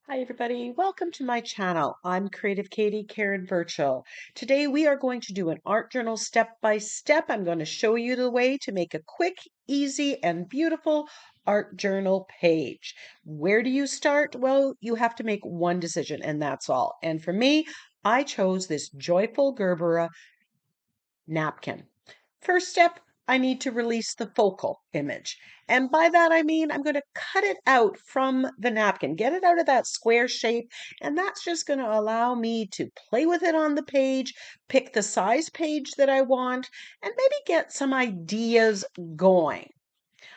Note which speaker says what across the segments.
Speaker 1: Hi everybody, welcome to my channel. I'm Creative Katie Karen Burchill. Today we are going to do an art journal step by step. I'm going to show you the way to make a quick, easy, and beautiful art journal page. Where do you start? Well, you have to make one decision and that's all. And for me, I chose this Joyful Gerbera napkin. First step, I need to release the focal image. And by that I mean I'm going to cut it out from the napkin, get it out of that square shape, and that's just going to allow me to play with it on the page, pick the size page that I want, and maybe get some ideas going.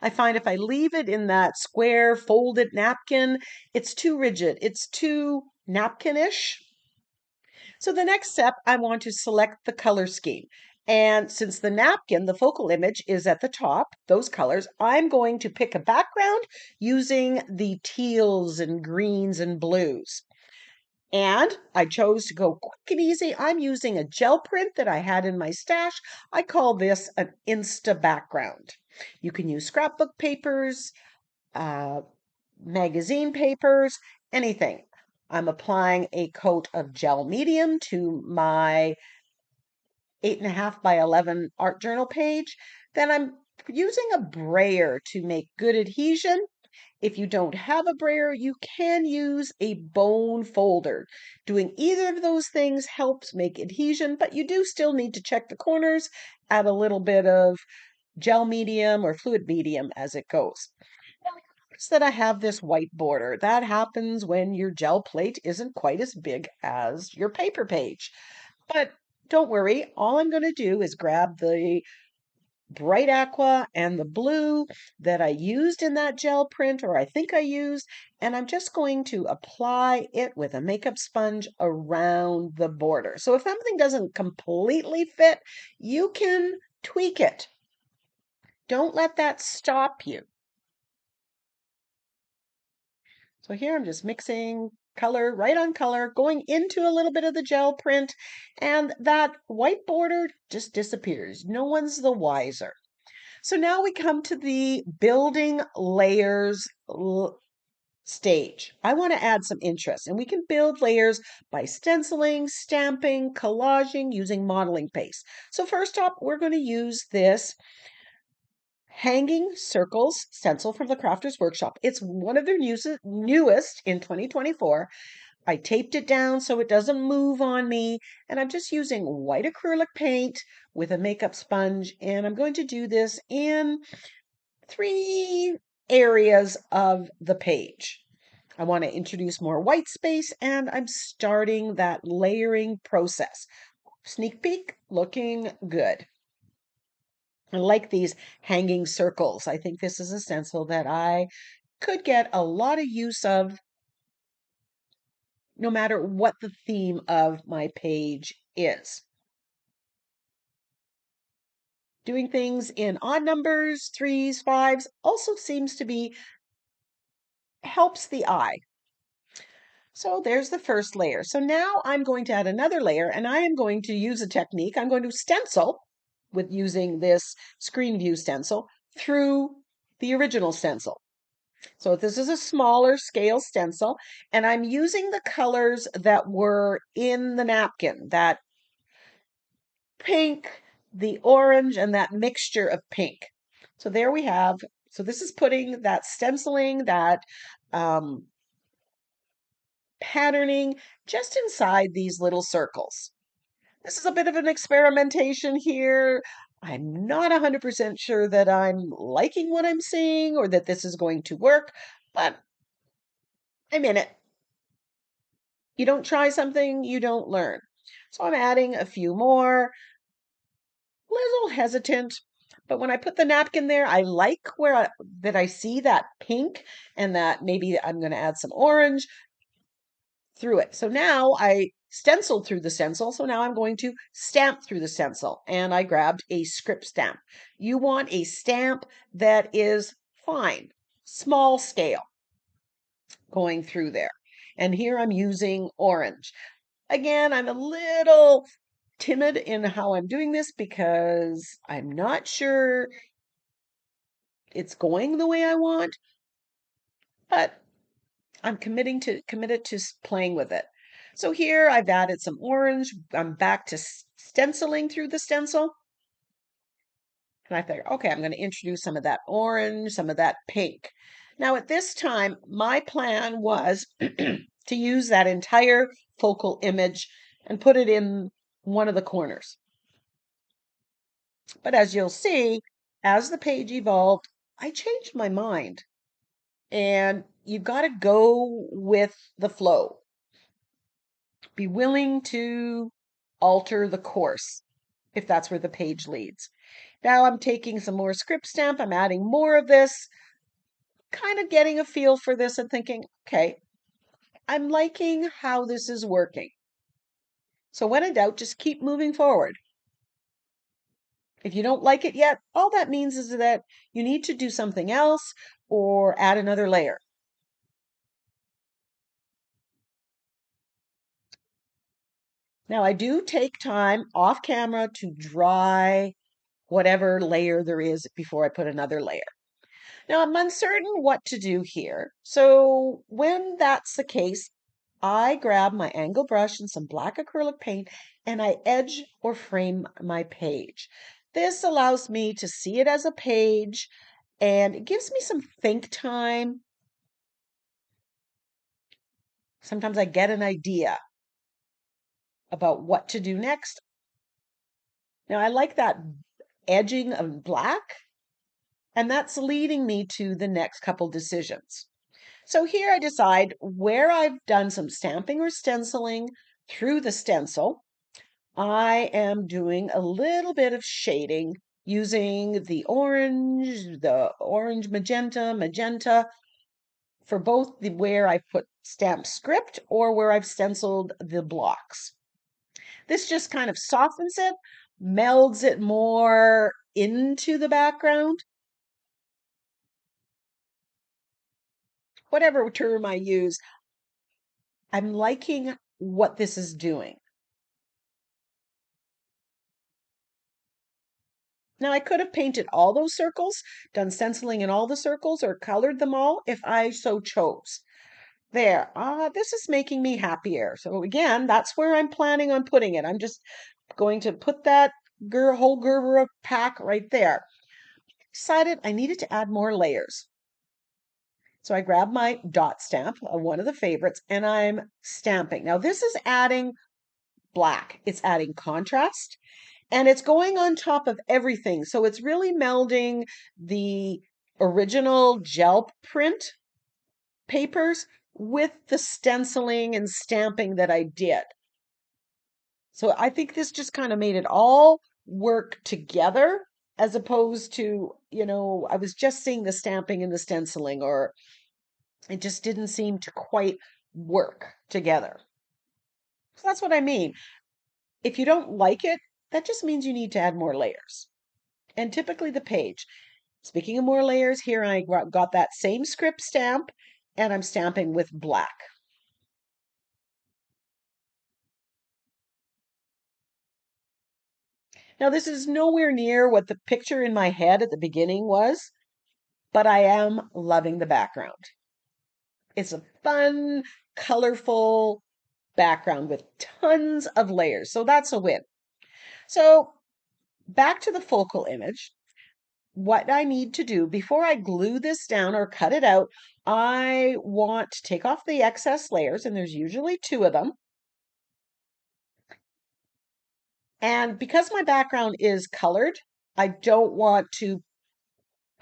Speaker 1: I find if I leave it in that square folded napkin, it's too rigid, it's too napkinish. So the next step, I want to select the color scheme. And since the napkin, the focal image is at the top, those colors, I'm going to pick a background using the teals and greens and blues. And I chose to go quick and easy. I'm using a gel print that I had in my stash. I call this an Insta background. You can use scrapbook papers, uh, magazine papers, anything. I'm applying a coat of gel medium to my 8.5 by 11 art journal page. Then I'm using a brayer to make good adhesion. If you don't have a brayer, you can use a bone folder. Doing either of those things helps make adhesion, but you do still need to check the corners, add a little bit of gel medium or fluid medium as it goes. Now, notice that I have this white border. That happens when your gel plate isn't quite as big as your paper page. But don't worry, all I'm going to do is grab the bright aqua and the blue that I used in that gel print, or I think I used, and I'm just going to apply it with a makeup sponge around the border. So if something doesn't completely fit, you can tweak it. Don't let that stop you. So here I'm just mixing color right on color, going into a little bit of the gel print, and that white border just disappears. No one's the wiser. So now we come to the building layers stage. I want to add some interest, and we can build layers by stenciling, stamping, collaging, using modeling paste. So first up, we're going to use this Hanging Circles stencil from the Crafters Workshop. It's one of their newest in 2024. I taped it down so it doesn't move on me, and I'm just using white acrylic paint with a makeup sponge, and I'm going to do this in 3 areas of the page. I want to introduce more white space, and I'm starting that layering process. Sneak peek, looking good. I like these hanging circles. I think this is a stencil that I could get a lot of use of no matter what the theme of my page is. Doing things in odd numbers, threes, fives, also seems to be helps the eye. So there's the first layer. So now I'm going to add another layer, and I am going to use a technique. I'm going to stencil with using this screen view stencil through the original stencil. So this is a smaller scale stencil, and I'm using the colors that were in the napkin, that pink, the orange, and that mixture of pink. So there we have. So this is putting that stenciling, that um, patterning just inside these little circles. This is a bit of an experimentation here. I'm not 100% sure that I'm liking what I'm seeing or that this is going to work, but I'm in it. You don't try something, you don't learn. So I'm adding a few more, little hesitant, but when I put the napkin there, I like that I see that pink and that maybe I'm going to add some orange through it. So now I stenciled through the stencil. So now I'm going to stamp through the stencil, and I grabbed a script stamp. You want a stamp that is fine, small scale going through there. And here I'm using orange. Again, I'm a little timid in how I'm doing this because I'm not sure it's going the way I want, but I'm committed to playing with it. So here I've added some orange. I'm back to stenciling through the stencil. And I figured, okay, I'm going to introduce some of that orange, some of that pink. Now, at this time, my plan was to use that entire focal image and put it in one of the corners. But as you'll see, as the page evolved, I changed my mind. And you've got to go with the flow. Be willing to alter the course if that's where the page leads. Now I'm taking some more script stamp. I'm adding more of this, kind of getting a feel for this and thinking, okay, I'm liking how this is working. So when in doubt, just keep moving forward. If you don't like it yet, all that means is that you need to do something else or add another layer. Now I do take time off camera to dry whatever layer there is before I put another layer. Now I'm uncertain what to do here. So when that's the case, I grab my angle brush and some black acrylic paint and I edge or frame my page. This allows me to see it as a page and it gives me some think time. Sometimes I get an idea about what to do next. Now I like that edging of black, and that's leading me to the next couple decisions. So here I decide where I've done some stamping or stenciling through the stencil. I am doing a little bit of shading using the orange magenta for both the where I put stamp script or where I've stenciled the blocks. This just kind of softens it, melds it more into the background. Whatever term I use, I'm liking what this is doing. Now, I could have painted all those circles, done stenciling in all the circles, or colored them all if I so chose. There, this is making me happier. So again, that's where I'm planning on putting it. I'm just going to put that whole Gerber pack right there. Decided I needed to add more layers. So I grabbed my dot stamp, one of the favorites, and I'm stamping. Now this is adding black. It's adding contrast and it's going on top of everything. So it's really melding the original gel print papers with the stenciling and stamping that I did. So I think this just kind of made it all work together as opposed to, I was just seeing the stamping and the stenciling, or it just didn't seem to quite work together. So that's what I mean. If you don't like it, that just means you need to add more layers. And typically the page. Speaking of more layers, here I got that same script stamp and I'm stamping with black. Now this is nowhere near what the picture in my head at the beginning was, but I am loving the background. It's a fun, colorful background with tons of layers. So that's a win. So back to the focal image. What I need to do before I glue this down or cut it out, I want to take off the excess layers, and there's usually two of them. And because my background is colored, I don't want to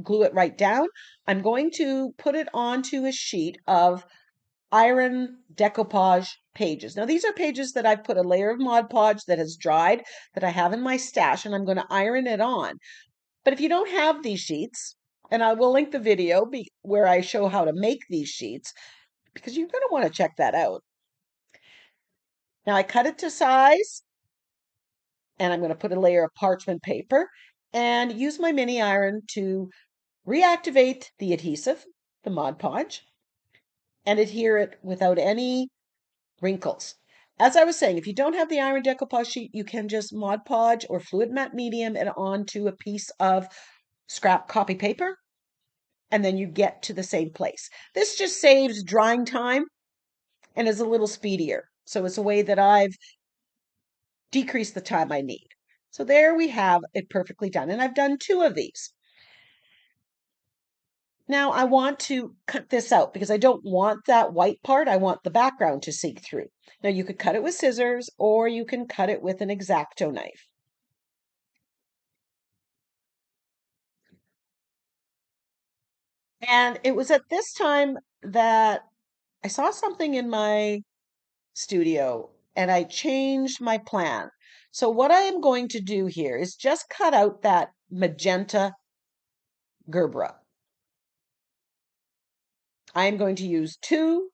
Speaker 1: glue it right down. I'm going to put it onto a sheet of iron decoupage pages. Now, these are pages that I've put a layer of Mod Podge that has dried that I have in my stash, and I'm going to iron it on. But if you don't have these sheets, and I will link the video where I show how to make these sheets, because you're going to want to check that out. Now I cut it to size, and I'm going to put a layer of parchment paper and use my mini iron to reactivate the adhesive, the Mod Podge, and adhere it without any wrinkles. As I was saying, if you don't have the iron decoupage sheet, you can just Mod Podge or fluid matte medium it onto a piece of scrap copy paper and then you get to the same place. This just saves drying time and is a little speedier. So it's a way that I've decreased the time I need. So there we have it perfectly done. And I've done 2 of these. Now I want to cut this out because I don't want that white part. I want the background to see through. Now you could cut it with scissors or you can cut it with an X-Acto knife. And it was at this time that I saw something in my studio and I changed my plan. So what I am going to do here is just cut out that magenta gerbera. I am going to use 2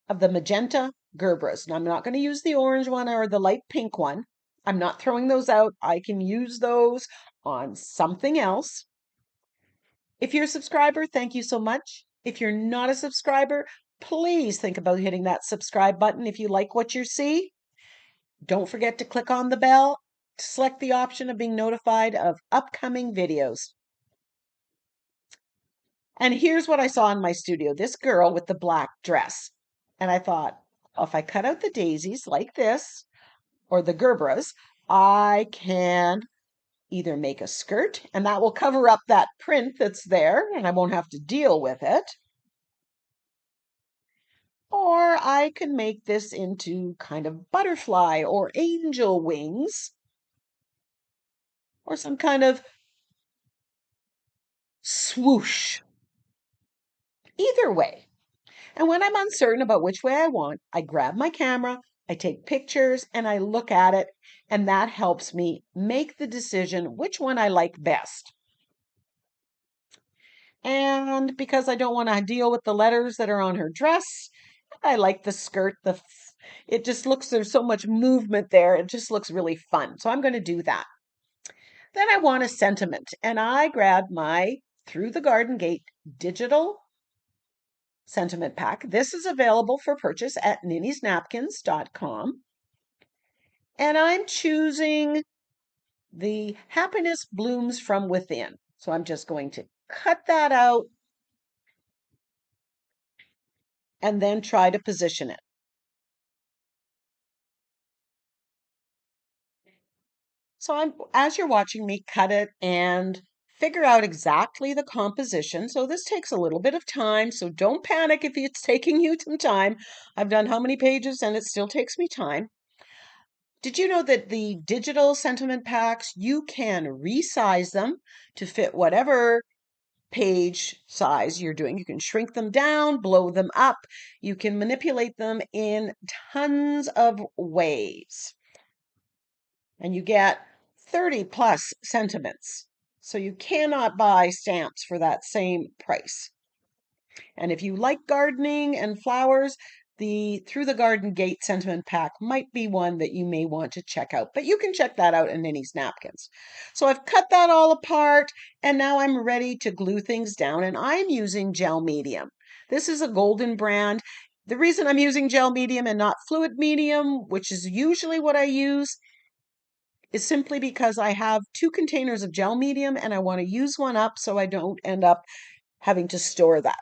Speaker 1: of the magenta gerberas. Now I'm not going to use the orange one or the light pink one. I'm not throwing those out. I can use those on something else. If you're a subscriber, thank you so much. If you're not a subscriber, please think about hitting that subscribe button if you like what you see. Don't forget to click on the bell to select the option of being notified of upcoming videos. And here's what I saw in my studio, this girl with the black dress. And I thought, well, if I cut out the daisies like this, or the gerberas, I can either make a skirt, and that will cover up that print that's there, and I won't have to deal with it. Or I can make this into kind of butterfly or angel wings, or some kind of swoosh. Either way. And when I'm uncertain about which way I want, I grab my camera, I take pictures, and I look at it, and that helps me make the decision which one I like best. And because I don't want to deal with the letters that are on her dress, I like the skirt. It just looks, there's so much movement there. It just looks really fun. So I'm going to do that. Then I want a sentiment, and I grabbed my Through the Garden Gate digital sentiment pack. This is available for purchase at NINNYSNAPKINS.com. And I'm choosing the Happiness Blooms from Within. So I'm just going to cut that out and then try to position it. So as you're watching me cut it and figure out exactly the composition. So this takes a little bit of time, so don't panic if it's taking you some time. I've done how many pages and it still takes me time. Did you know that the digital sentiment packs, you can resize them to fit whatever page size you're doing? You can shrink them down, blow them up. You can manipulate them in tons of ways. And you get 30 plus sentiments. So you cannot buy stamps for that same price. And if you like gardening and flowers, the Through the Garden Gate sentiment pack might be one that you may want to check out. But you can check that out in Ninny's Napkins. So I've cut that all apart and now I'm ready to glue things down, and I'm using gel medium. This is a Golden brand. The reason I'm using gel medium and not fluid medium, which is usually what I use, is simply because I have 2 containers of gel medium and I want to use one up so I don't end up having to store that.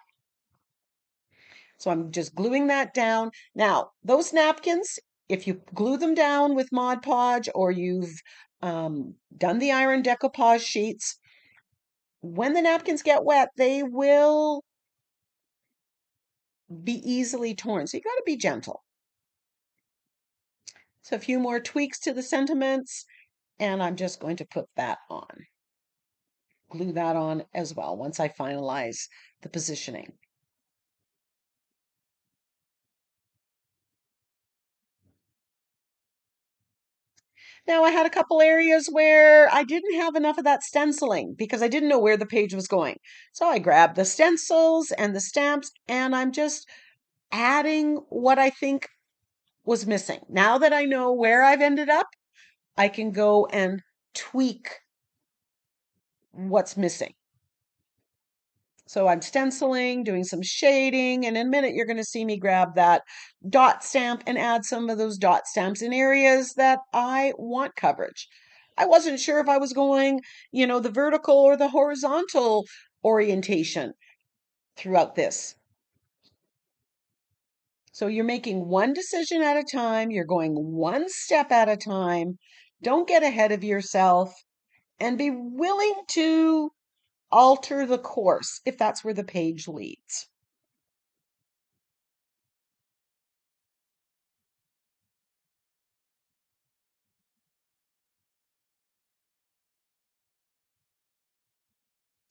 Speaker 1: So I'm just gluing that down. Now, those napkins, if you glue them down with Mod Podge or you've done the iron decoupage sheets, when the napkins get wet, they will be easily torn. So you got to be gentle. So a few more tweaks to the sentiments, and I'm just going to put that on. Glue that on as well once I finalize the positioning. Now I had a couple areas where I didn't have enough of that stenciling because I didn't know where the page was going. So I grabbed the stencils and the stamps and I'm just adding what I think was missing. Now that I know where I've ended up, I can go and tweak what's missing. So I'm stenciling, doing some shading, and in a minute you're going to see me grab that dot stamp and add some of those dot stamps in areas that I want coverage. I wasn't sure if I was going, the vertical or the horizontal orientation. throughout this. So you're making one decision at a time, you're going one step at a time. Don't get ahead of yourself and be willing to alter the course if that's where the page leads.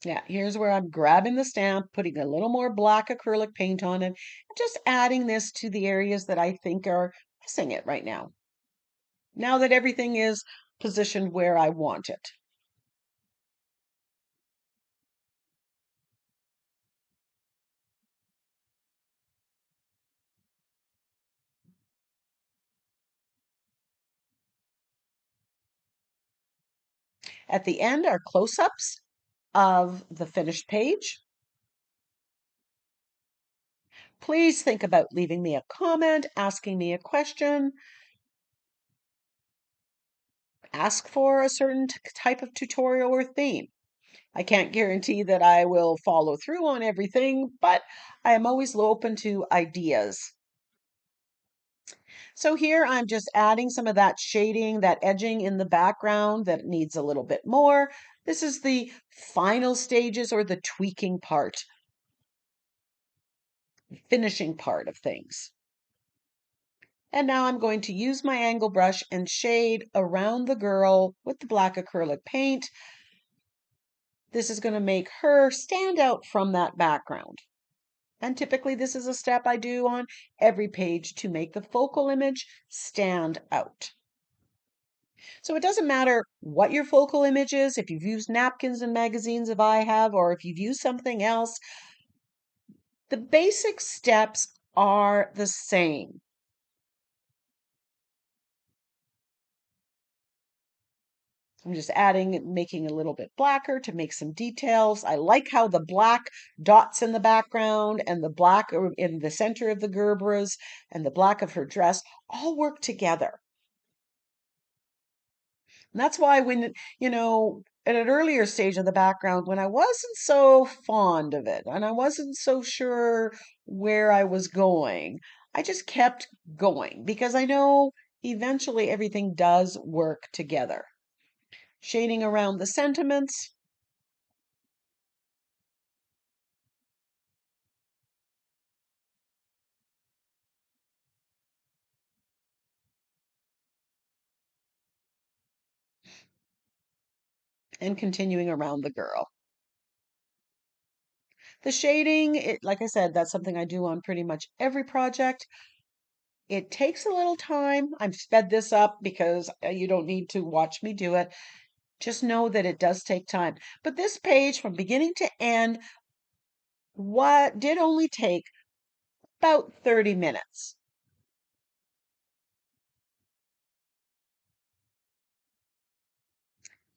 Speaker 1: Yeah, here's where I'm grabbing the stamp, putting a little more black acrylic paint on it, and just adding this to the areas that I think are missing it right now. Now that everything is positioned where I want it. At the end are close-ups of the finished page. Please think about leaving me a comment, asking me a question, ask for a certain type of tutorial or theme. I can't guarantee that I will follow through on everything, but I am always open to ideas. So here I'm just adding some of that shading, that edging in the background that needs a little bit more. This is the final stages or the tweaking part, finishing part of things. And now I'm going to use my angle brush and shade around the girl with the black acrylic paint. This is going to make her stand out from that background. And typically this is a step I do on every page to make the focal image stand out. So it doesn't matter what your focal image is, if you've used napkins and magazines, if I have, or if you've used something else, the basic steps are the same. I'm just adding, making a little bit blacker to make some details. I like how the black dots in the background and the black in the center of the Gerbera's and the black of her dress all work together. And that's why when, at an earlier stage of the background, when I wasn't so fond of it and I wasn't so sure where I was going, I just kept going because I know eventually everything does work together. Shading around the sentiments, and continuing around the girl. The shading, like I said, that's something I do on pretty much every project. It takes a little time. I've sped this up because you don't need to watch me do it. Just know that it does take time. But this page from beginning to end, what did only take about 30 minutes.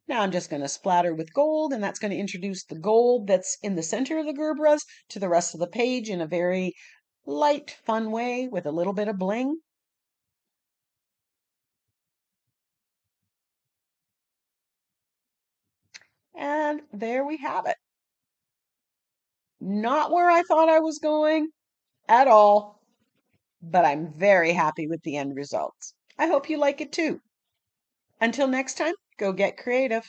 Speaker 1: Now I'm just going to splatter with gold, and that's going to introduce the gold that's in the center of the Gerberas to the rest of the page in a very light, fun way with a little bit of bling. And there we have it. Not where I thought I was going at all, but I'm very happy with the end results. I hope you like it too. Until next time, go get creative.